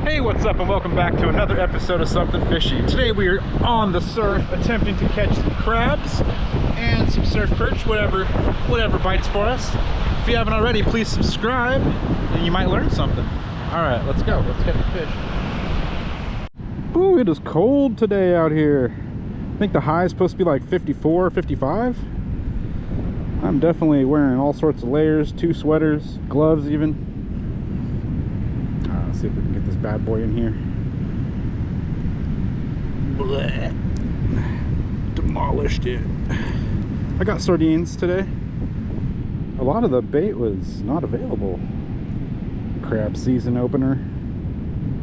Hey, what's up, and welcome back to another episode of Something Fishy. Today we are on the surf attempting to catch some crabs and some surf perch, whatever bites for us. If you haven't already, please subscribe and you might learn something. All right, let's go. Let's catch a fish. Ooh, it is cold today out here. I think the high is supposed to be like 54, 55. I'm definitely wearing all sorts of layers, 2 sweaters, gloves even. Let's see if we can get this bad boy in here. Blech. Demolished it. I got sardines today. A lot of the bait was not available. Crab season opener.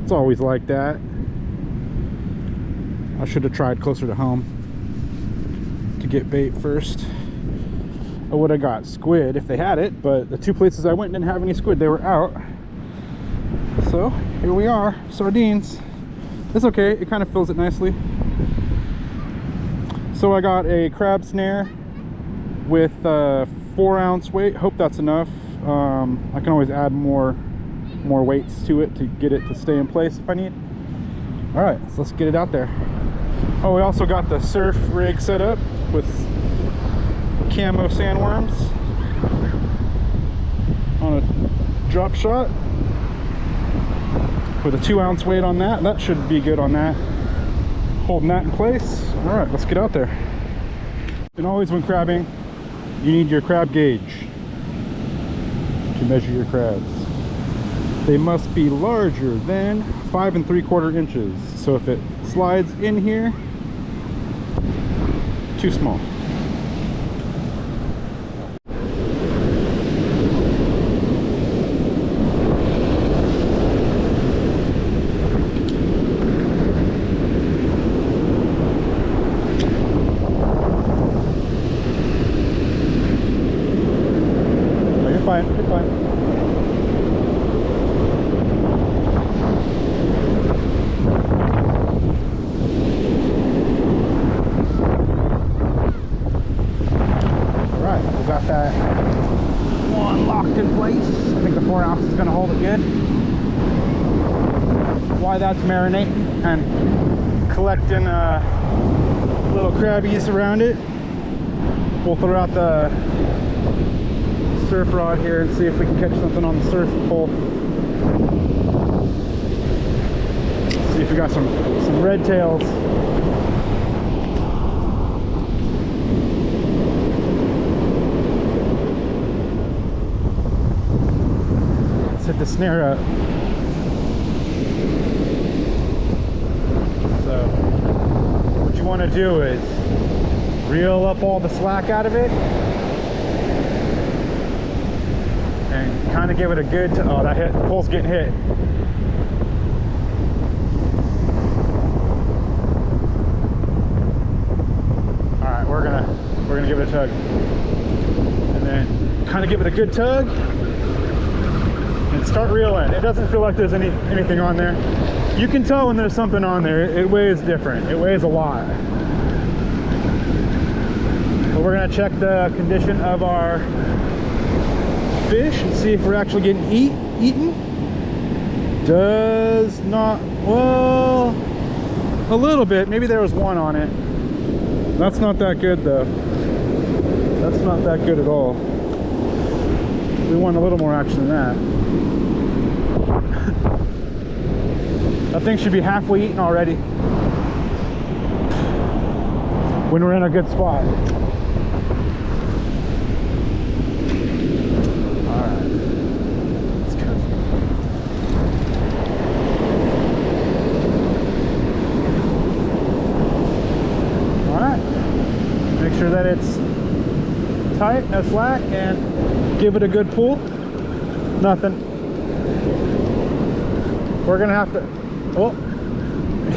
It's always like that. I should have tried closer to home to get bait first. I would have got squid if they had it, but the 2 places I went didn't have any squid. They were out. So here we are, sardines. It's okay, it kind of fills it nicely. So I got a crab snare with 4-ounce weight. Hope that's enough. I can always add more weights to it to get it to stay in place if I need. All right, so let's get it out there. Oh, we also got the surf rig set up with camo sandworms on a drop shot with a 2-ounce weight on that. That should be good on that, holding that in place. All right, let's get out there. And always when crabbing, you need your crab gauge to measure your crabs. They must be larger than 5 3/4 inches. So if it slides in here, too small. Fine, you're fine. Alright, we got that one locked in place. I think the 4-ounce is going to hold it good. While that's marinating and collecting little crabbies around it, we'll throw out the surf rod here and see if we can catch something on the surf pole. See if we got some red tails. Let's hit the snare up. So what you want to do is reel up all the slack out of it and kind of give it a good, oh, that hit, the pole's getting hit. All right, we're gonna give it a tug, and then kind of give it a good tug, and start reeling. It doesn't feel like there's anything on there. You can tell when there's something on there. It weighs different. It weighs a lot. But we're gonna check the condition of our fish and see if we're actually getting eaten. Does not, well, a little bit. Maybe there was one on it. That's not that good though. That's not that good at all. We want a little more action than that. That thing should be halfway eaten already when we're in a good spot. Sure that it's tight, no slack, and give it a good pull. Nothing. We're gonna have to, oh,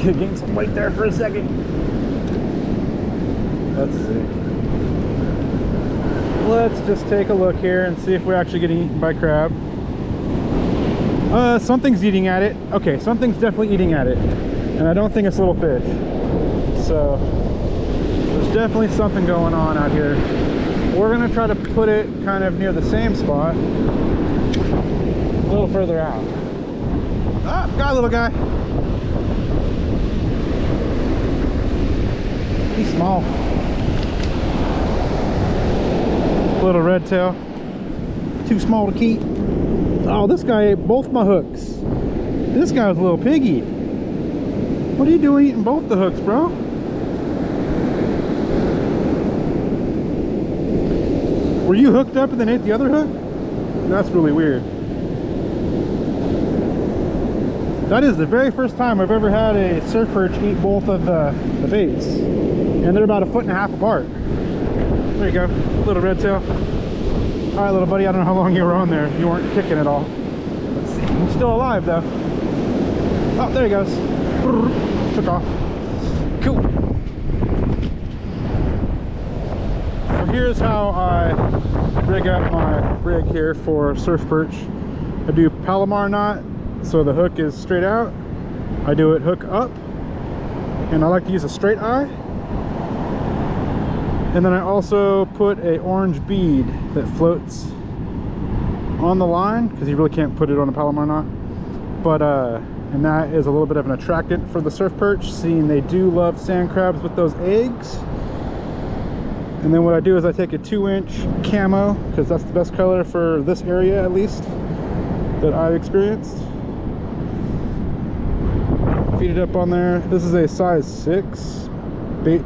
gain some weight there for a second. Let's see. Let's just take a look here and see if we're actually getting eaten by crab. Something's eating at it. Okay, something's definitely eating at it, and I don't think it's little fish. So there's definitely something going on out here. We're gonna try to put it kind of near the same spot, a little further out. Ah, got a little guy. He's small. Little red tail. Too small to keep. Oh, this guy ate both my hooks. This guy was a little piggy. What are you doing eating both the hooks, bro? Were you hooked up and then ate the other hook? That's really weird. That is the very first time I've ever had a surf perch eat both of the baits. And they're about 1.5 feet apart. There you go, little red tail. All right, little buddy, I don't know how long you were on there. You weren't kicking at all. Let's see, he's still alive though. Oh, there he goes. Took off. Cool. So here's how I rig up my rig here for surf perch. I do Palomar knot, so the hook is straight out. I do it hook up, and I like to use a straight eye. And then I also put a orange bead that floats on the line, because you really can't put it on a Palomar knot. But and that is a little bit of an attractant for the surf perch, seeing they do love sand crabs with those eggs. And then what I do is I take a 2-inch camo, because that's the best color for this area at least that I've experienced. Feed it up on there. This is a size 6 bait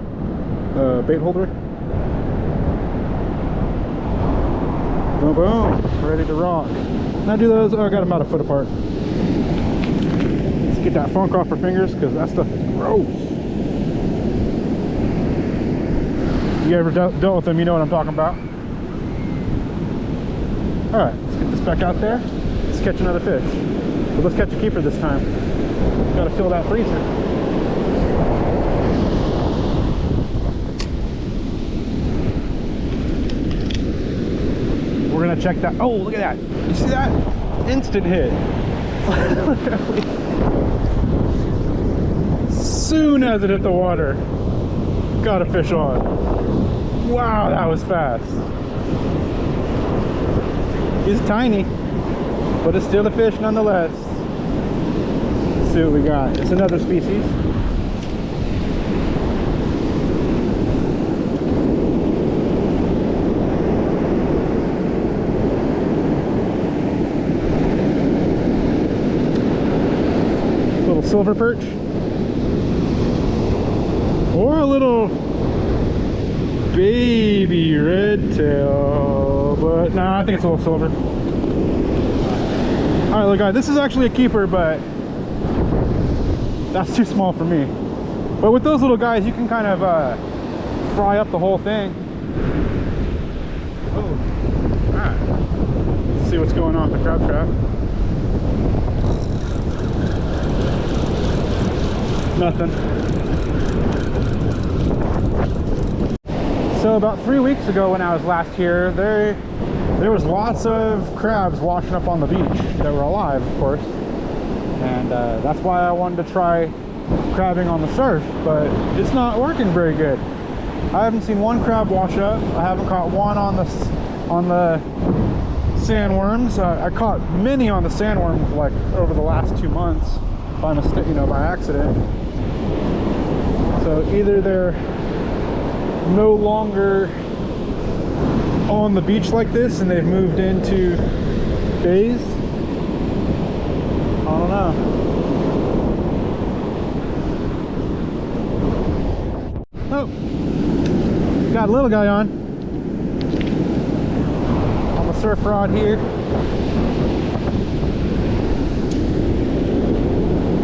holder. Boom, boom, ready to rock. And I do those, oh, I got them about 1 foot apart. Let's get that funk off our fingers, because that stuff is gross. You ever dealt with them, you know what I'm talking about. All right, let's get this back out there. Let's catch another fish. But let's catch a keeper this time. Got to fill that freezer. We're gonna check that. Oh, look at that! You see that? Instant hit. Soon as it hit the water, got a fish on. Wow, that was fast. He's tiny, but it's still a fish nonetheless. Let's see what we got. It's another species. Little silver perch. Or a little baby red tail, but no, I think it's a little silver. All right, look, guys, this is actually a keeper, but that's too small for me. But with those little guys, you can kind of fry up the whole thing. Oh, all right. Let's see what's going on with the crab trap. Nothing. So about 3 weeks ago when I was last here, there was lots of crabs washing up on the beach that were alive, of course. And that's why I wanted to try crabbing on the surf, but it's not working very good. I haven't seen one crab wash up. I haven't caught one on the sandworms. I caught many on the sandworms like over the last 2 months by mistake, you know, by accident. So either they're no longer on the beach like this and they've moved into bays. I don't know. Oh, got a little guy on the surf rod here.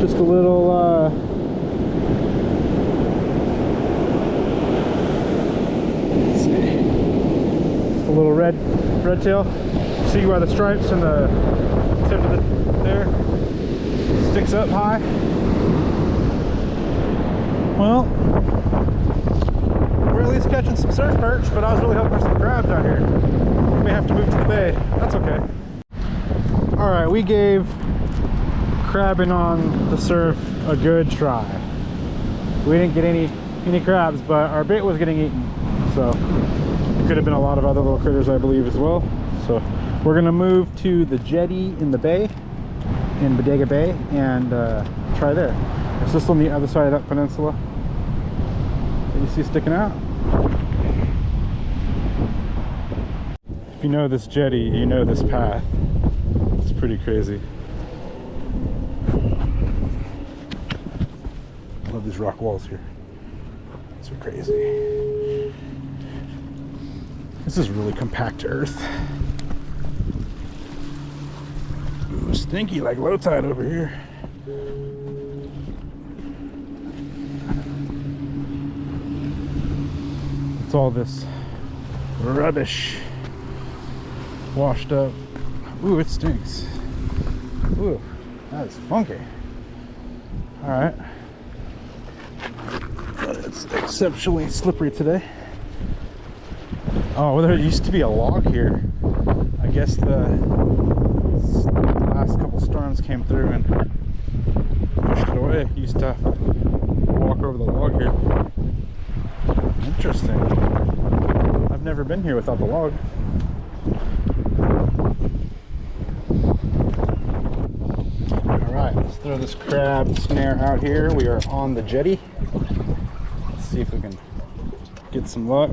Just a little a little red tail. See where the stripes and the tip of it there sticks up high. Well, we're at least catching some surf perch, but I was really hoping for some crabs out here. We may have to move to the bay. That's okay. All right, we gave crabbing on the surf a good try. We didn't get any crabs, but our bait was getting eaten. So could have been a lot of other little critters, I believe, as well. So we're gonna move to the jetty in the bay in Bodega Bay and try there. Is this on the other side of that peninsula that you see sticking out? If you know this jetty, you know this path. It's pretty crazy. I love these rock walls here. These are crazy. This is really compact earth. Ooh, stinky like low tide over here. It's all this rubbish washed up. Ooh, it stinks. Ooh, that is funky. All right. It's exceptionally slippery today. Oh, well, there used to be a log here. I guess the last couple storms came through and pushed it away. Used to walk over the log here. Interesting. I've never been here without the log. Alright, let's throw this crab snare out here. We are on the jetty. Let's see if we can get some luck.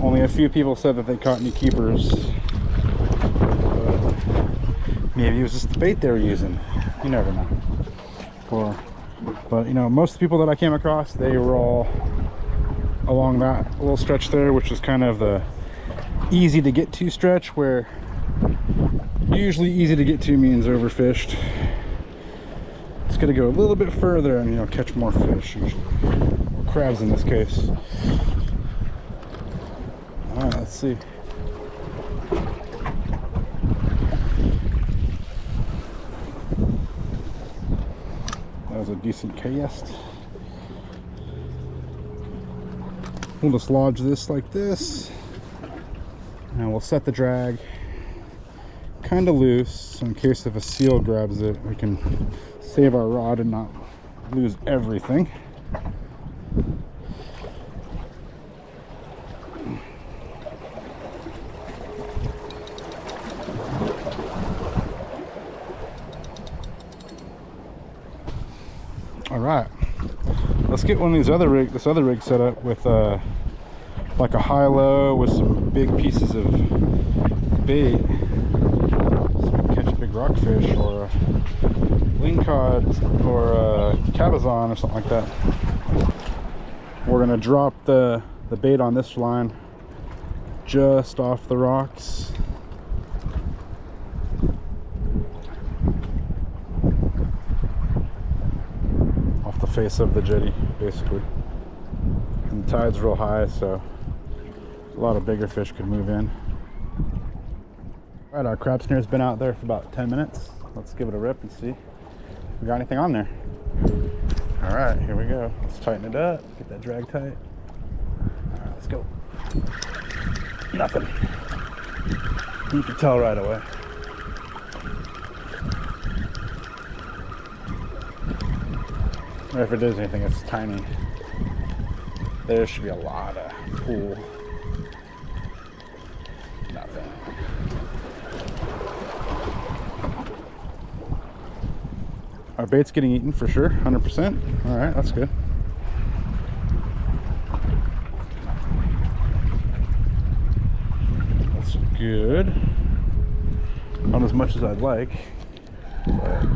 Only a few people said that they caught any keepers. Maybe it was just the bait they were using. You never know. But you know, most of the people that I came across, they were all along that little stretch there, which is kind of the easy to get to stretch, where usually easy to get to means overfished. It's gonna go a little bit further and, you know, catch more fish, usually, or crabs in this case. All right, let's see. That was a decent cast. We'll just lodge this like this, and we'll set the drag kind of loose, so in case if a seal grabs it, we can save our rod and not lose everything. All right, let's get one of these this other rig set up with like a high-low with some big pieces of bait, so we can catch a big rockfish or a lingcod or a cabezon or something like that. We're gonna drop the bait on this line just off the rocks. Face of the jetty, basically, and the tide's real high, so a lot of bigger fish could move in. All right, our crab snare's been out there for about 10 minutes. Let's give it a rip and see if we got anything on there. All right, here we go. Let's tighten it up, get that drag tight. All right, let's go. Nothing. You can tell right away. Or if it is anything, it's tiny. There should be a lot of pool. Nothing. Our bait's getting eaten for sure, 100%. All right, that's good. That's good. Not as much as I'd like, but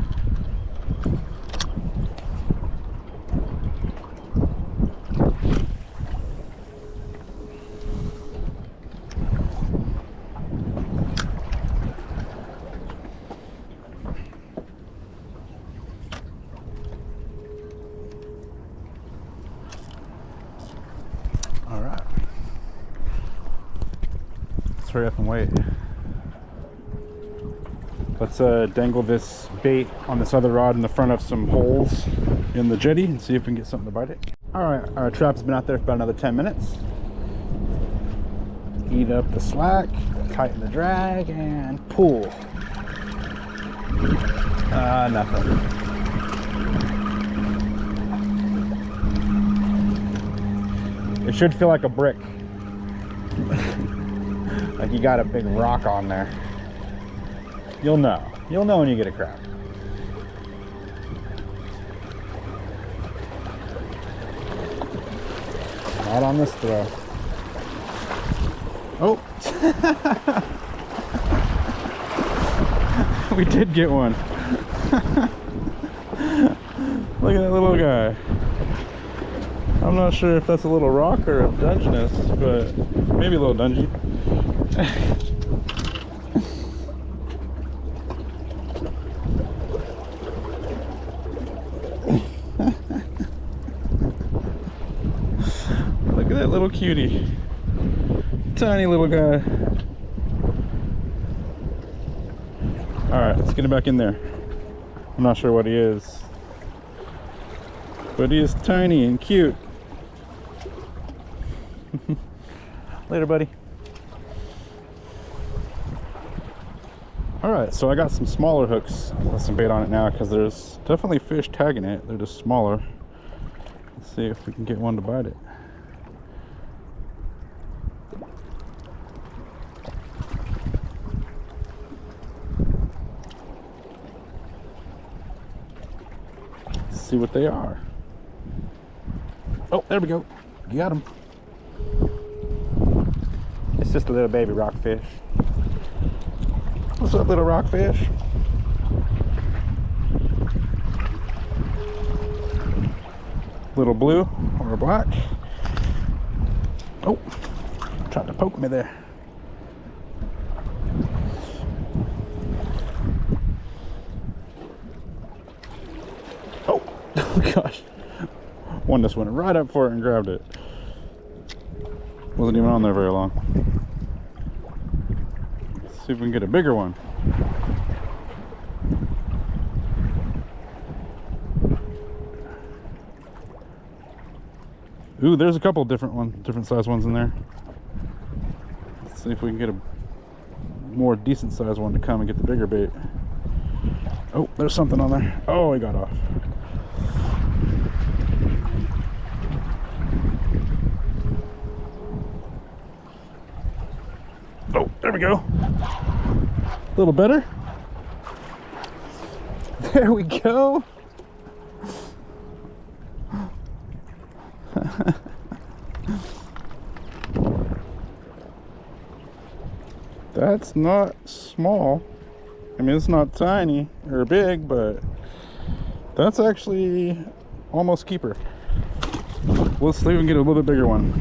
hurry up and wait. Let's dangle this bait on this other rod in the front of some holes in the jetty and see if we can get something to bite it. All right, our trap's been out there for about another 10 minutes. Eat up the slack, tighten the drag, and pull. Nothing. It should feel like a brick. Like you got a big rock on there. You'll know. You'll know when you get a crab. Not on this throw. Oh! We did get one. Look at that little guy. I'm not sure if that's a little rock or a Dungeness, but maybe a little Dungy. Look at that little cutie. Tiny little guy. Alright, let's get him back in there. I'm not sure what he is, but he is tiny and cute. Later, buddy. Alright, so I got some smaller hooks with some bait on it now because there's definitely fish tagging it. They're just smaller. Let's see if we can get one to bite it. See what they are. Oh, there we go. Got him. It's just a little baby rockfish. What's up, little rockfish? Little blue or black. Oh, tried to poke me there. Oh gosh. One just went right up for it and grabbed it. Wasn't even on there very long. Let's see if we can get a bigger one. Ooh, there's a couple different size ones in there. Let's see if we can get a more decent sized one to come and get the bigger bait. Oh, there's something on there. Oh, he got off. Oh, there we go. A little better. There we go. That's not small. I mean, it's not tiny or big, but that's actually almost keeper. Let's see if we can get a little bit bigger one.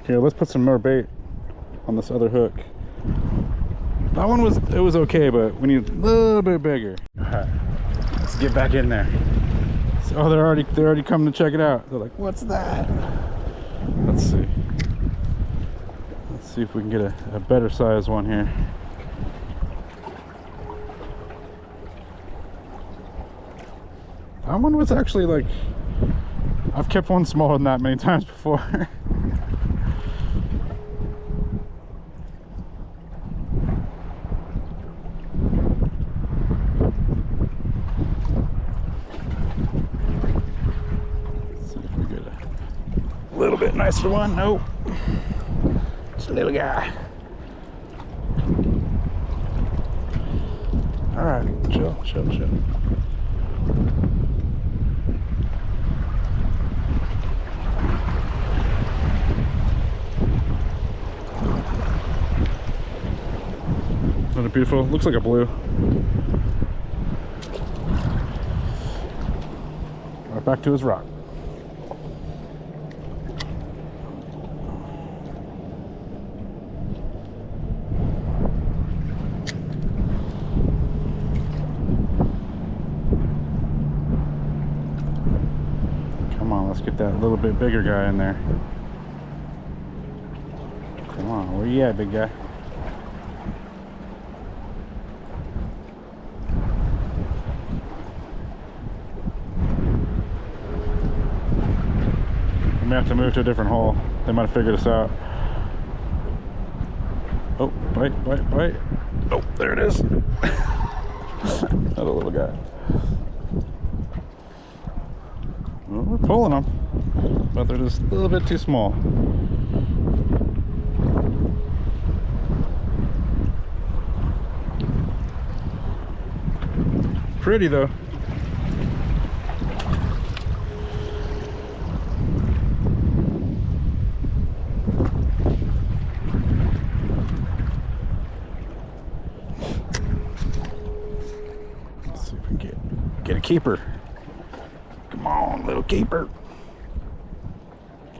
Okay, let's put some more bait on this other hook. That one was okay, but we need a little bit bigger. All right, let's get back in there. So, oh, they're already coming to check it out. They're like, "What's that?" Let's see. Let's see if we can get a better size one here. That one was actually like, I've kept one smaller than that many times before. A little bit nicer one. Nope, just a little guy. All right, chill. Isn't it beautiful? Looks like a blue. Right back to his rock. Let's get that little bit bigger guy in there. Come on, where you at, big guy? We may have to move to a different hole. They might have figured us out. Oh, bite. Oh, there it is. Another little guy. Well, we're pulling them, but they're just a little bit too small. pretty though. Let's see if we can get a keeper. Come on, little keeper.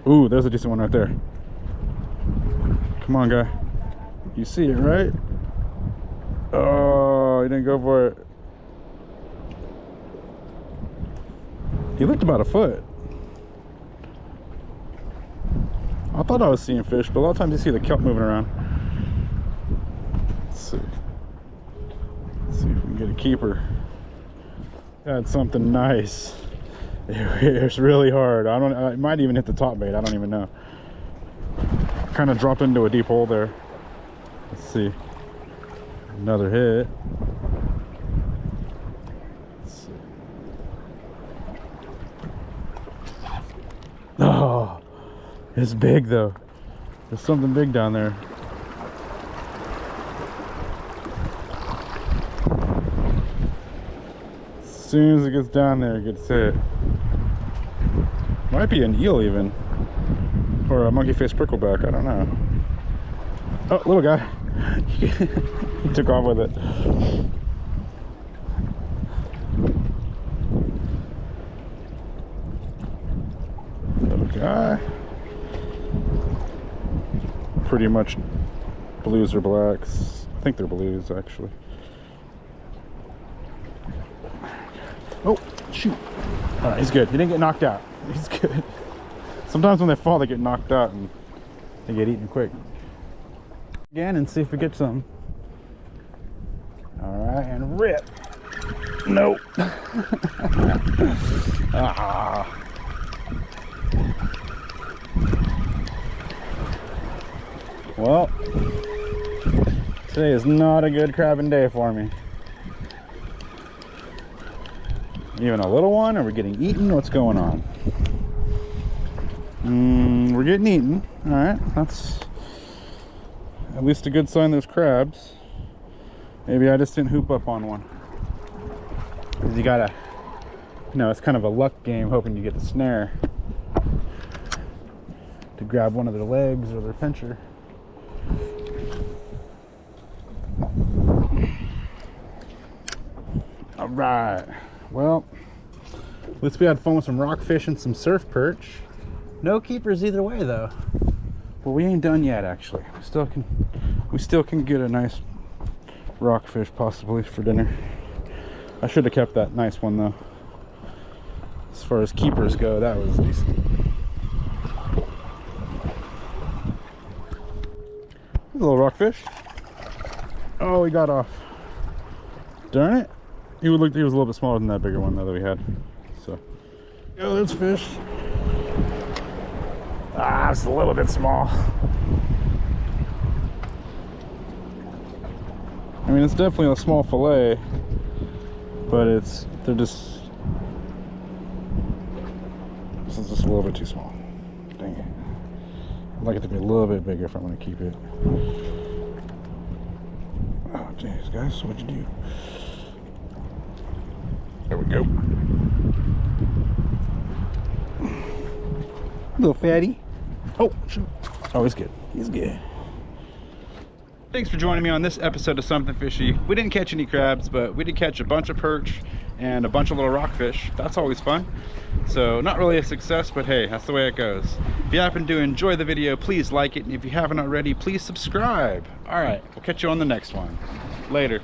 Ooh, there's a decent one right there. Come on, guy. You see it, right? Oh, he didn't go for it. He looked about a foot. I thought I was seeing fish, but a lot of times you see the kelp moving around. Let's see. Let's see if we can get a keeper. That's something nice. It's really hard. I might even hit the top bait. I don't even know. Kind of dropped into a deep hole there. Let's see. Another hit. Let's see. Oh, it's big though. There's something big down there. As soon as it gets down there, it gets hit. Might be an eel even. Or a monkey-faced prickleback, I don't know. Oh, little guy. He took off with it. Little guy. Pretty much blues or blacks. I think they're blues, actually. Oh, shoot. All right, he's good. He didn't get knocked out. He's good. Sometimes when they fall, they get knocked out and they get eaten quick. Again and see if we get some. All right, and rip. Nope. Ah. Well, today is not a good crabbing day for me. Even a little one? Are we getting eaten? What's going on? We're getting eaten. All right, that's at least a good sign there's crabs. Maybe I just didn't hoop up on one. Because you gotta, you know, it's kind of a luck game, hoping you get the snare to grab one of their legs or their pincher. All right, well, at least we had fun with some rockfish and some surf perch. No keepers either way though. Well, we ain't done yet actually. We still can get a nice rockfish possibly for dinner. I should have kept that nice one though. As far as keepers go, that was decent. There's a little rockfish. Oh, he got off. Darn it. He was a little bit smaller than that bigger one though that we had. So, oh, there's fish. Ah, it's a little bit small. I mean, it's definitely a small fillet, but this is just a little bit too small. Dang it. I'd like it to be a little bit bigger if I'm going to keep it. Oh, jeez, guys, what'd you do? There we go. Little fatty. Oh, shoot. Oh, he's good. He's good. Thanks for joining me on this episode of Something Fishy. We didn't catch any crabs, but we did catch a bunch of perch and a bunch of little rockfish. That's always fun. So not really a success, but hey, that's the way it goes. If you happen to enjoy the video, please like it. And if you haven't already, please subscribe. All right, we'll catch you on the next one. Later.